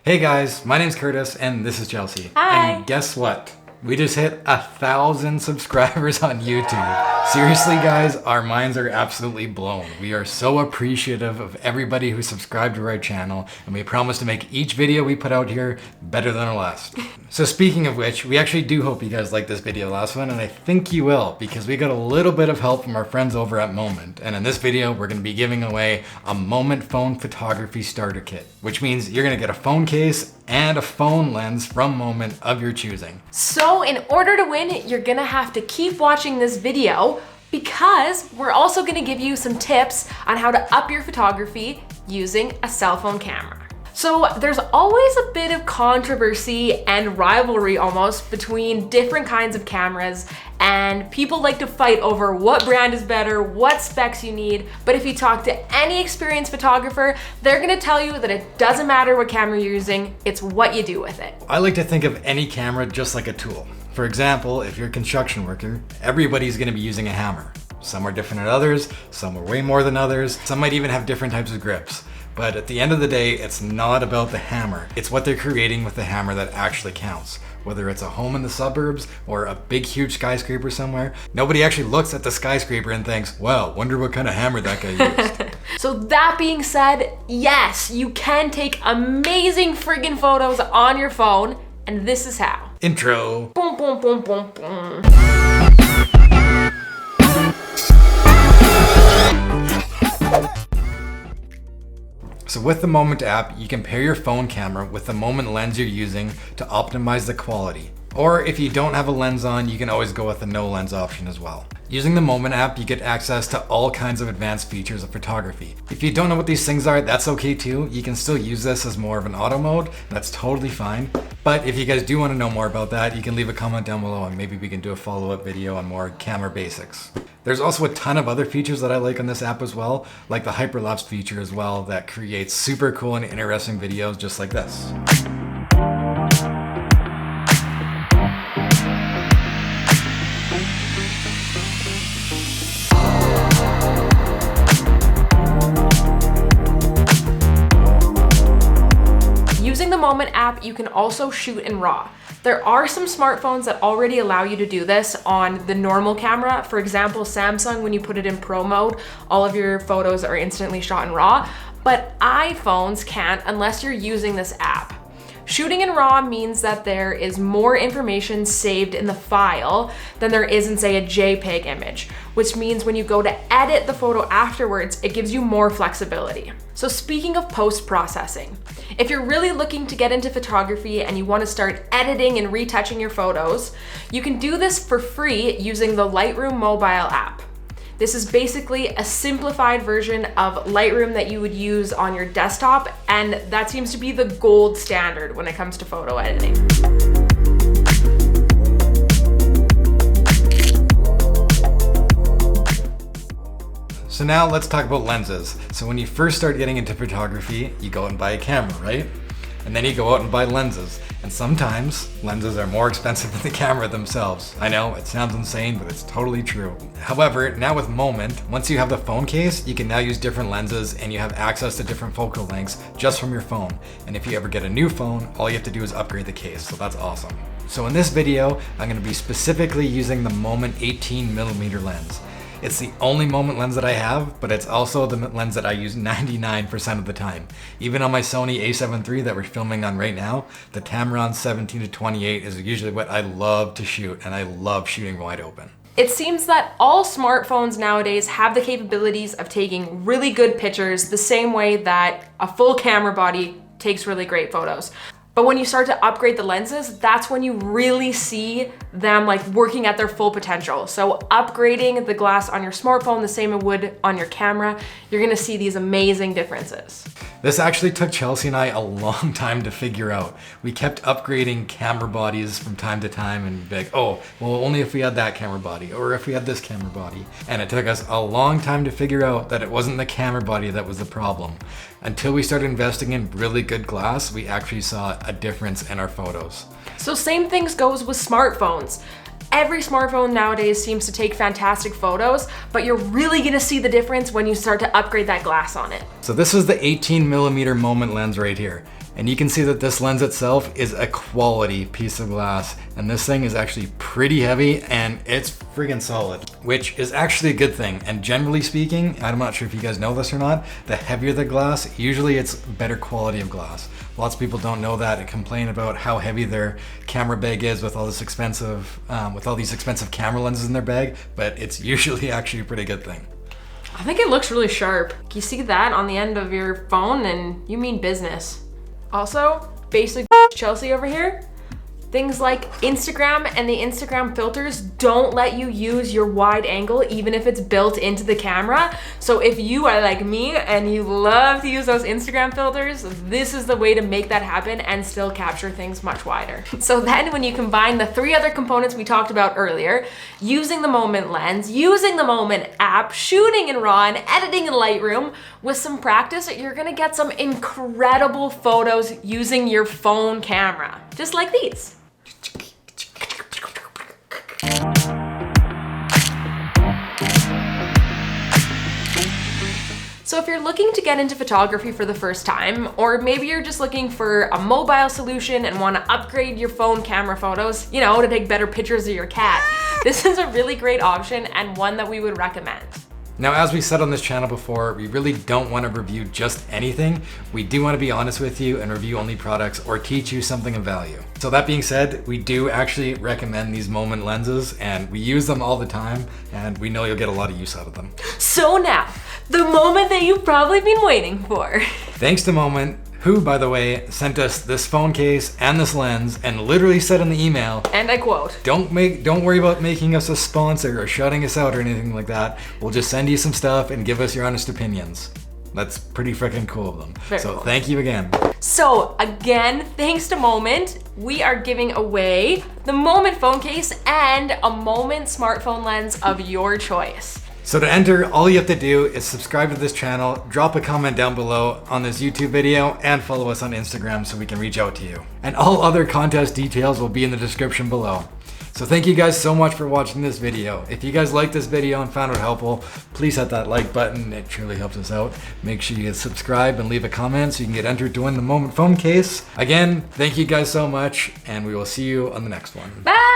Hey guys, my name's Kurtis and this is Chelsey. Hi. And guess what? We just hit 1,000 subscribers on YouTube. Seriously guys, our minds are absolutely blown. We are so appreciative of everybody who subscribed to our channel, and we promise to make each video we put out here better than our last. So speaking of which, we actually do hope you guys liked this video last one, and I think you will, because we got a little bit of help from our friends over at Moment. And in this video, we're gonna be giving away a Moment phone photography starter kit, which means you're gonna get a phone case and a phone lens from Moment of your choosing. So in order to win, you're gonna have to keep watching this video because we're also gonna give you some tips on how to up your photography using a cell phone camera. So there's always a bit of controversy and rivalry almost between different kinds of cameras, and people like to fight over what brand is better, what specs you need. But if you talk to any experienced photographer, they're gonna tell you that it doesn't matter what camera you're using, it's what you do with it. I like to think of any camera just like a tool. For example, if you're a construction worker, everybody's gonna be using a hammer. Some are different than others, some are way more than others, some might even have different types of grips. But at the end of the day, it's not about the hammer. It's what they're creating with the hammer that actually counts. Whether it's a home in the suburbs or a big, huge skyscraper somewhere, nobody actually looks at the skyscraper and thinks, wow, wonder what kind of hammer that guy used. So that being said, yes, you can take amazing friggin' photos on your phone, and this is how. Intro. Boom, boom, boom, boom, boom. So with the Moment app, you can pair your phone camera with the Moment lens you're using to optimize the quality. Or if you don't have a lens on, you can always go with the no lens option as well. Using the Moment app, you get access to all kinds of advanced features of photography. If you don't know what these things are, that's okay too. You can still use this as more of an auto mode. That's totally fine. But if you guys do want to know more about that, you can leave a comment down below and maybe we can do a follow-up video on more camera basics. There's also a ton of other features that I like on this app as well, like the hyperlapse feature as well, that creates super cool and interesting videos just like this. Using the Moment app, you can also shoot in RAW. There are some smartphones that already allow you to do this on the normal camera. For example, Samsung, when you put it in Pro mode, all of your photos are instantly shot in RAW, but iPhones can't unless you're using this app. Shooting in RAW means that there is more information saved in the file than there is in, say, a JPEG image, which means when you go to edit the photo afterwards, it gives you more flexibility. So speaking of post-processing, if you're really looking to get into photography and you want to start editing and retouching your photos, you can do this for free using the Lightroom mobile app. This is basically a simplified version of Lightroom that you would use on your desktop, and that seems to be the gold standard when it comes to photo editing. So now let's talk about lenses. So when you first start getting into photography, you go out and buy a camera, right? And then you go out and buy lenses. And sometimes lenses are more expensive than the camera themselves. I know, it sounds insane, but it's totally true. However, now with Moment, once you have the phone case, you can now use different lenses and you have access to different focal lengths just from your phone. And if you ever get a new phone, all you have to do is upgrade the case, so that's awesome. So in this video, I'm gonna be specifically using the Moment 18mm lens. It's the only Moment lens that I have, but it's also the lens that I use 99% of the time. Even on my Sony a7 III that we're filming on right now, the Tamron 17-28 is usually what I love to shoot, and I love shooting wide open. It seems that all smartphones nowadays have the capabilities of taking really good pictures the same way that a full camera body takes really great photos. But when you start to upgrade the lenses, that's when you really see them like working at their full potential. So upgrading the glass on your smartphone the same it would on your camera, you're gonna see these amazing differences. This actually took Chelsey and I a long time to figure out. We kept upgrading camera bodies from time to time and be like, oh, well, only if we had that camera body or if we had this camera body. And it took us a long time to figure out that it wasn't the camera body that was the problem. Until we started investing in really good glass, we actually saw a difference in our photos. So same things goes with smartphones. Every smartphone nowadays seems to take fantastic photos, but you're really gonna see the difference when you start to upgrade that glass on it. So this is the 18mm Moment lens right here. And you can see that this lens itself is a quality piece of glass. And this thing is actually pretty heavy and it's friggin' solid, which is actually a good thing. And generally speaking, I'm not sure if you guys know this or not, the heavier the glass, usually it's better quality of glass. Lots of people don't know that and complain about how heavy their camera bag is with all these expensive camera lenses in their bag, but it's usually actually a pretty good thing. I think it looks really sharp. You see that on the end of your phone and you mean business. Also, basic Chelsey over here. Things like Instagram and the Instagram filters don't let you use your wide angle even if it's built into the camera. So if you are like me and you love to use those Instagram filters, this is the way to make that happen and still capture things much wider. So then when you combine the 3 other components we talked about earlier, using the Moment lens, using the Moment app, shooting in RAW and editing in Lightroom, with some practice, you're gonna get some incredible photos using your phone camera, just like these. So if you're looking to get into photography for the first time, or maybe you're just looking for a mobile solution and want to upgrade your phone camera photos, to take better pictures of your cat, this is a really great option and one that we would recommend. Now, as we said on this channel before, we really don't want to review just anything. We do want to be honest with you and review only products or teach you something of value. So that being said, we do actually recommend these Moment lenses and we use them all the time and we know you'll get a lot of use out of them. So now, the moment that you've probably been waiting for. Thanks to Moment, who, by the way, sent us this phone case and this lens and literally said in the email, and I quote, don't worry about making us a sponsor or shutting us out or anything like that. We'll just send you some stuff and give us your honest opinions. That's pretty freaking cool of them. Very so cool. Thank you again. So again, thanks to Moment, we are giving away the Moment phone case and a Moment smartphone lens of your choice. So to enter, all you have to do is subscribe to this channel, drop a comment down below on this YouTube video, and follow us on Instagram so we can reach out to you. And all other contest details will be in the description below. So thank you guys so much for watching this video. If you guys liked this video and found it helpful, please hit that like button. It truly helps us out. Make sure you subscribe and leave a comment so you can get entered to win the Moment phone case. Again, thank you guys so much, and we will see you on the next one. Bye!